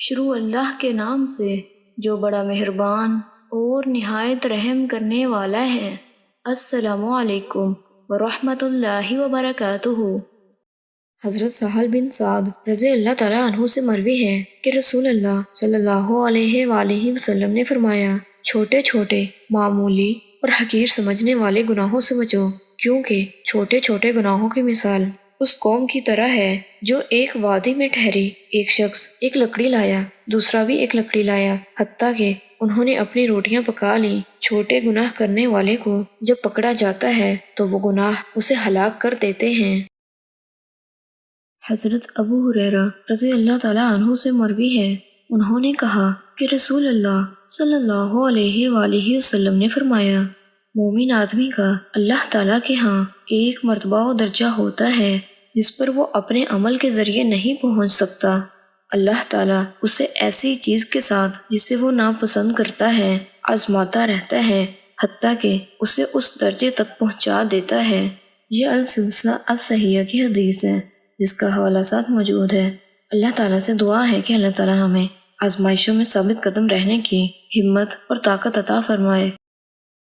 شروع اللہ کے نام سے جو بڑا مہربان اور نہایت رحم کرنے والا ہے۔ السلام علیکم ورحمۃ اللہ وبرکاتہ۔ حضرت سہل بن سعد رضی اللہ تعالیٰ عنہ سے مروی ہے کہ رسول اللہ صلی اللہ علیہ وآلہ وسلم نے فرمایا، چھوٹے چھوٹے معمولی اور حقیر سمجھنے والے گناہوں سے بچو، کیونکہ چھوٹے چھوٹے گناہوں کی مثال اس قوم کی طرح ہے جو ایک وادی میں ٹھہری، ایک شخص ایک لکڑی لایا، دوسرا بھی ایک لکڑی لایا، حتیٰ کہ انہوں نے اپنی روٹیاں پکا لیں۔ چھوٹے گناہ کرنے والے کو جب پکڑا جاتا ہے تو وہ گناہ اسے ہلاک کر دیتے ہیں۔ حضرت ابو ہریرہ رضی اللہ تعالیٰ عنہ سے مروی ہے، انہوں نے کہا کہ رسول اللہ صلی اللہ علیہ وآلہ وسلم نے فرمایا، مومن آدمی کا اللہ تعالیٰ کے ہاں ایک مرتبہ و درجہ ہوتا ہے جس پر وہ اپنے عمل کے ذریعے نہیں پہنچ سکتا۔ اللہ تعالیٰ اسے ایسی چیز کے ساتھ جسے وہ ناپسند کرتا ہے آزماتا رہتا ہے، حتیٰ کہ اسے اس درجے تک پہنچا دیتا ہے۔ یہ السلسلہ الصحیحہ کی حدیث ہے جس کا حوالہ ساتھ موجود ہے۔ اللہ تعالیٰ سے دعا ہے کہ اللہ تعالیٰ ہمیں آزمائشوں میں ثابت قدم رہنے کی ہمت اور طاقت عطا فرمائے۔